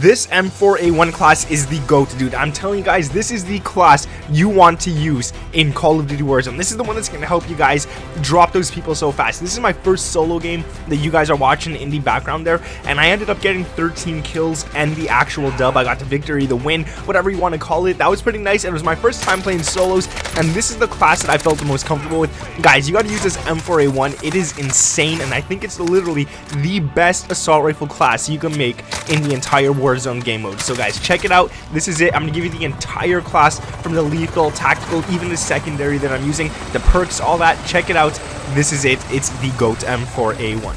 This M4A1 class is the GOAT, dude. I'm telling you guys, this is the class you want to use in Call of Duty Warzone. This is the one that's going to help you guys drop those people so fast. This is my first solo game that you guys are watching in the background there, and I ended up getting 13 kills and the actual dub. I got the victory, the win, whatever you want to call it. That was pretty nice. It was my first time playing solos, and this is the class that I felt the most comfortable with. Guys, you got to use this M4A1. It is insane, and I think it's literally the best assault rifle class you can make in the entire Warzone game mode. So guys, check it out. This is it. I'm gonna give you the entire class, from the lethal, tactical, even the secondary that I'm using, the perks, all that. Check it out. This is it. It's the GOAT M4A1.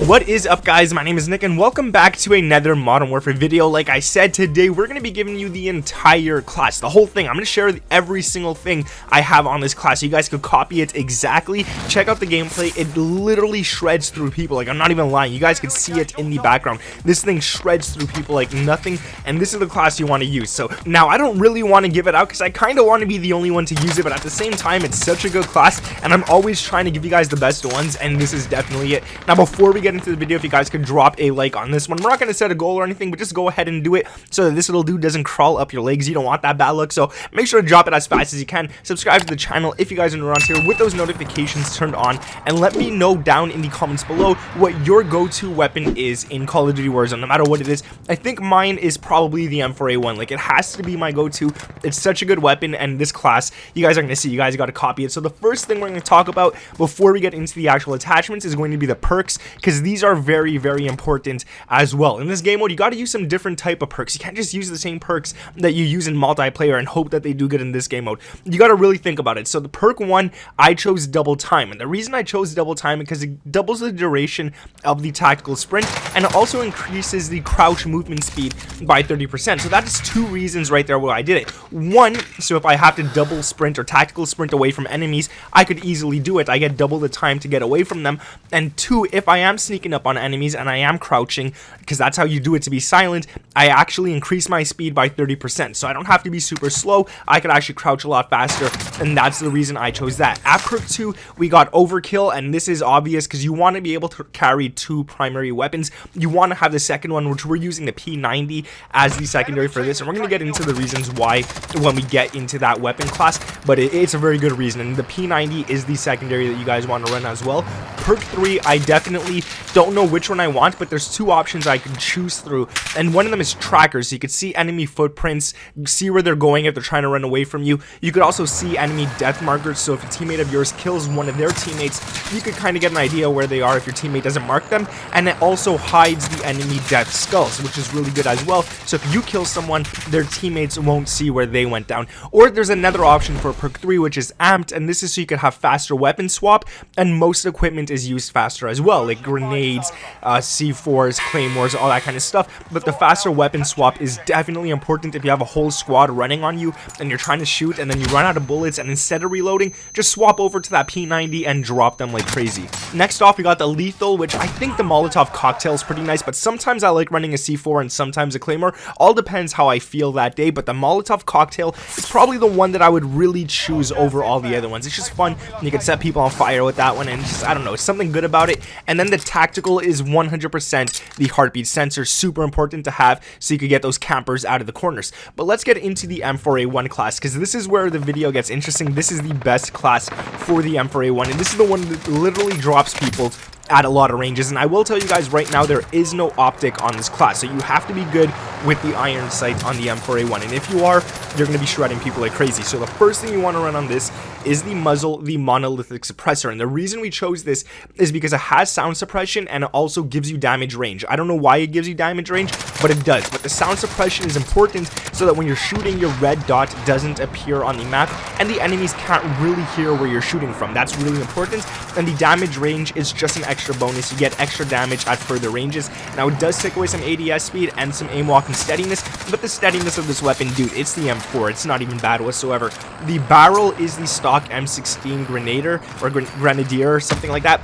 What is up, guys? My name is Nick, and welcome back to another Modern Warfare video. Like I said, today we're going to be giving you the entire class, the whole thing. I'm going to share every single thing I have on this class so you guys could copy it exactly. Check out the gameplay. It literally shreds through people. Like, I'm not even lying. You guys can see it in the background. This thing shreds through people like nothing, and this is the class you want to use. So now I don't really want to give it out because I kind of want to be the only one to use it, but at the same time, it's such a good class, and I'm always trying to give you guys the best ones, and this is definitely it. Now, before we get into the video, if you guys could drop a like on this one. We're not going to set a goal or anything, but just go ahead and do it so that this little dude doesn't crawl up your legs. You don't want that bad luck, so make sure to drop it as fast as you can. Subscribe to the channel if you guys are new around here with those notifications turned on, and let me know down in the comments below what your go-to weapon is in Call of Duty Warzone, no matter what it is. I think mine is probably the M4A1. Like, it has to be my go-to. It's such a good weapon, and this class, you guys are going to see, you guys got to copy it. So the first thing we're going to talk about before we get into the actual attachments is going to be the perks, because these are very important as well. In this game mode, you got to use some different type of perks. You can't just use the same perks that you use in multiplayer and hope that they do good in this game mode. You got to really think about it. So the perk one, I chose double time, and the reason I chose double time is because it doubles the duration of the tactical sprint, and it also increases the crouch movement speed by 30%. So that is two reasons right there why I did it. One, so if I have to double sprint or tactical sprint away from enemies, I could easily do it. I get double the time to get away from them. And two, if I am sneaking up on enemies and I am crouching, because that's how you do it to be silent, I actually increase my speed by 30%. So I don't have to be super slow. I could actually crouch a lot faster, and that's the reason I chose that. At perk 2, we got overkill, and this is obvious because you want to be able to carry two primary weapons. You want to have the second one, which we're using the P90 as the secondary for this, and we're going to get into the reasons why when we get into that weapon class, but it's a very good reason, and the P90 is the secondary that you guys want to run as well. Perk 3, I definitely don't know which one I want, but there's two options I can choose through, and one of them is trackers, so you could see enemy footprints, see where they're going if they're trying to run away from you. You could also see enemy death markers, so if a teammate of yours kills one of their teammates, you could kind of get an idea where they are if your teammate doesn't mark them. And it also hides the enemy death skulls, which is really good as well, so if you kill someone, their teammates won't see where they went down. Or there's another option for perk 3, which is amped, and this is so you could have faster weapon swap, and most equipment is used faster as well, like grenades, C4s, claymores, all that kind of stuff. But the faster weapon swap is definitely important if you have a whole squad running on you and you're trying to shoot and then you run out of bullets, and instead of reloading, just swap over to that P90 and drop them like crazy. Next off, we got the lethal, which I think the Molotov cocktail is pretty nice, but sometimes I like running a C4 and sometimes a claymore. All depends how I feel that day, but the Molotov cocktail is probably the one that I would really choose over all the other ones. It's just fun. You can set people on fire with that one, and just, I don't know, something good about it. And then the tactical is 100% the heartbeat sensor, super important to have so you could get those campers out of the corners. But let's get into the M4A1 class, because this is where the video gets interesting. This is the best class for the M4A1, and this is the one that literally drops people at a lot of ranges. And I will tell you guys right now, there is no optic on this class, so you have to be good with the iron sight on the M4A1, and if you are, you're going to be shredding people like crazy. So the first thing you want to run on this is the muzzle, the monolithic suppressor, and the reason we chose this is because it has sound suppression and it also gives you damage range. I don't know why it gives you damage range, but it does. But the sound suppression is important so that when you're shooting, your red dot doesn't appear on the map and the enemies can't really hear where you're shooting from. That's really important. And the damage range is just an extra bonus. You get extra damage at further ranges. Now, it does take away some ADS speed and some aim walk and steadiness, but the steadiness of this weapon, dude, it's the M4. It's not even bad whatsoever. The barrel is the stock M16 Grenadier or Grenadier or something like that.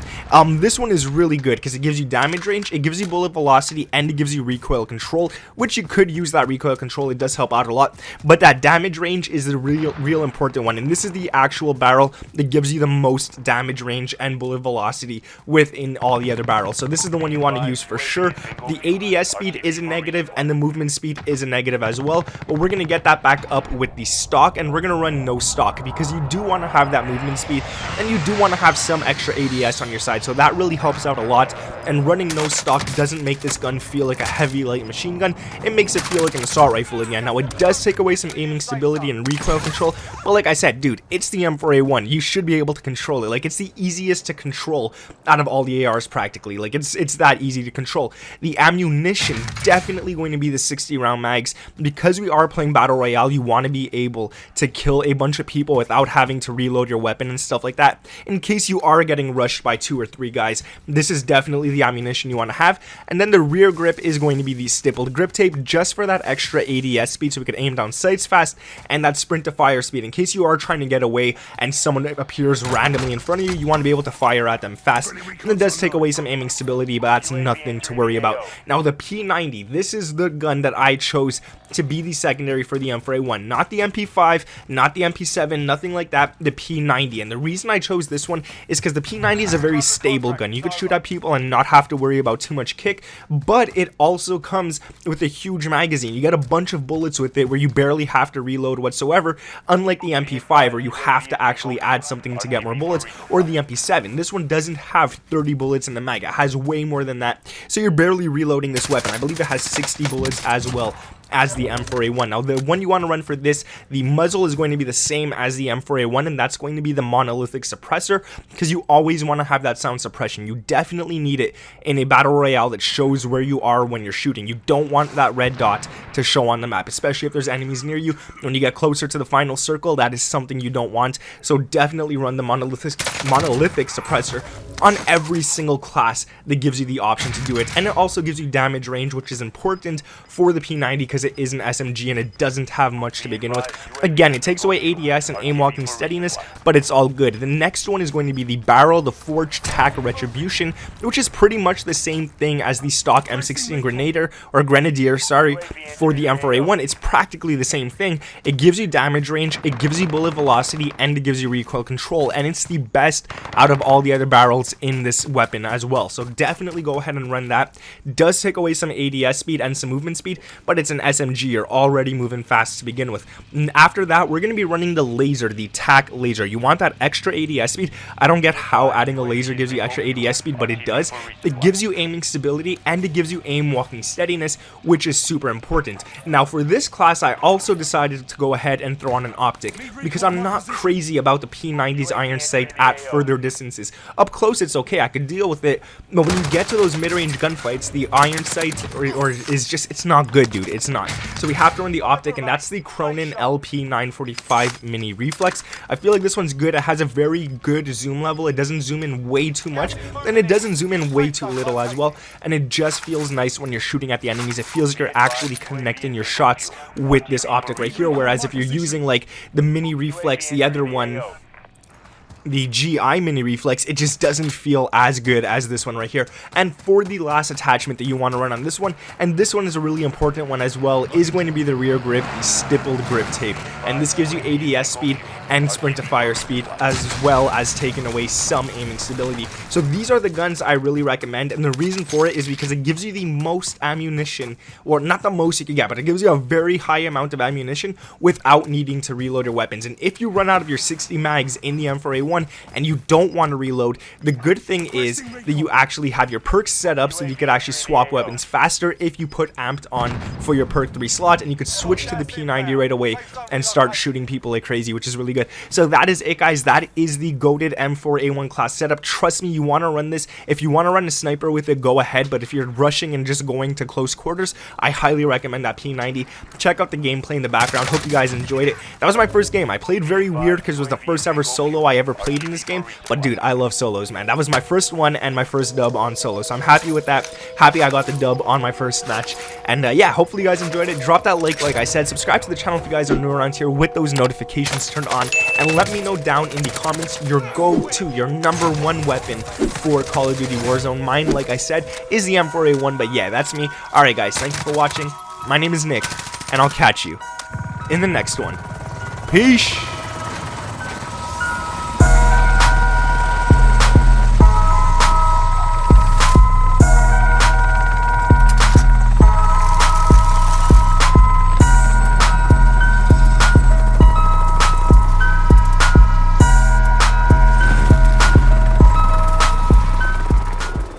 This one is really good because it gives you damage range, it gives you bullet velocity, and it gives you recoil control. control, which you could use that recoil control. It does help out a lot, but that damage range is the real important one, and this is the actual barrel that gives you the most damage range and bullet velocity within all the other barrels. So this is the one you want to use for sure. The ADS speed is a negative and the movement speed is a negative as well, but we're going to get that back up with the stock, and we're going to run no stock because you do want to have that movement speed and you do want to have some extra ADS on your side, so that really helps out a lot. And running no stock doesn't make this gun feel like a heavy light machine gun, it makes it feel like an assault rifle again. Now it does take away some aiming stability and recoil control, but like I said, dude, it's the M4A1, you should be able to control it. Like, it's the easiest to control out of all the ARs practically. Like, it's that easy to control. The ammunition, definitely going to be the 60 round mags. Because we are playing battle royale, you want to be able to kill a bunch of people without having to reload your weapon and stuff like that. In case you are getting rushed by 2 or 3 guys, this is definitely the ammunition you want to have. And then the rear grip is going to be the stippled grip tape, just for that extra ADS speed, so we can aim down sights fast, and that sprint to fire speed. In case you are trying to get away and someone appears randomly in front of you, you want to be able to fire at them fast. And it does take away some aiming stability, but that's nothing to worry about. Now the P90, this is the gun that I chose to be the secondary for the M4A1, not the MP5, not the MP7, nothing like that, the P90. And the reason I chose this one is because the P90 is a very stable gun. You could shoot at people and not have to worry about too much kick, but it also comes with a huge magazine. You get a bunch of bullets with it where you barely have to reload whatsoever, unlike the MP5 where you have to actually add something to get more bullets, or the MP7. This one doesn't have 30 bullets in the mag, it has way more than that, so you're barely reloading this weapon. I believe it has 60 bullets as well as the M4A1. Now the one you want to run for this, the muzzle is going to be the same as the M4A1, and that's going to be the monolithic suppressor, because you always want to have that sound suppression. You definitely need it in a battle royale that shows where you are when you're shooting. You don't want that red dot to show on the map, especially if there's enemies near you. When you get closer to the final circle, that is something you don't want, so definitely run the monolithic suppressor on every single class that gives you the option to do it. And it also gives you damage range, which is important for the P90 because it is an SMG and it doesn't have much to begin with. Again, it takes away ADS and aim walking steadiness, but it's all good. The next one is going to be the barrel, the Forged Tack Retribution, which is pretty much the same thing as the stock M16 Grenadier, sorry, for the M4A1. It's practically the same thing. It gives you damage range, it gives you bullet velocity, and it gives you recoil control, and it's the best out of all the other barrels in this weapon as well. So definitely go ahead and run that. Does take away some ADS speed and some movement speed, but it's an SMG. You're already moving fast to begin with. And after that, we're going to be running the laser, the tack laser. You want that extra ADS speed. I don't get how adding a laser gives you extra ADS speed, but it does. It gives you aiming stability and it gives you aim walking steadiness, which is super important. Now for this class, I also decided to go ahead and throw on an optic because I'm not crazy about the P90's iron sight at further distances. Up close, it's okay, I could deal with it, but when you get to those mid-range gunfights, the iron sight or is just, it's not good, dude. It's not. So we have to run the optic, and that's the Cronin LP945 mini reflex. I feel like this one's good. It has a very good zoom level. It doesn't zoom in way too much, and it doesn't zoom in way too little as well, and it just feels nice when you're shooting at the enemies. It feels like you're actually connecting your shots with this optic right here, whereas if you're using like the mini reflex, the other one, the GI mini reflex, it just doesn't feel as good as this one right here. And for the last attachment that you want to run on this one, and this one is a really important one as well, is going to be the rear grip, the stippled grip tape. And this gives you ADS speed and sprint to fire speed, as well as taking away some aiming stability. So these are the guns I really recommend, and the reason for it is because it gives you the most ammunition, or not the most you can get, but it gives you a very high amount of ammunition without needing to reload your weapons. And if you run out of your 60 mags in the M4A1 and you don't want to reload, the good thing is that you actually have your perks set up so you could actually swap weapons faster if you put amped on for your perk 3 slot, and you could switch to the P90 right away and start shooting people like crazy, which is really good. So that is it, guys. That is the goated M4A1 class setup. Trust me, you want to run this. If you want to run a sniper with it, go ahead, but if you're rushing and just going to close quarters, I highly recommend that P90. Check out the gameplay in the background. Hope you guys enjoyed it. That was my first game. I played very weird because it was the first ever solo I ever played in this game, but dude, I love solos, man. That was my first one and my first dub on solo, so I'm happy with that. Happy I got the dub on my first match. And yeah, hopefully you guys enjoyed it. Drop that like I said. Subscribe to the channel if you guys are new around here with those notifications turned on, and let me know down in the comments your go-to, your number one weapon for Call of Duty Warzone. Mine, like I said, is the M4A1, but yeah, that's me. Alright guys, thank you for watching. My name is Nick, and I'll catch you in the next one. Peace!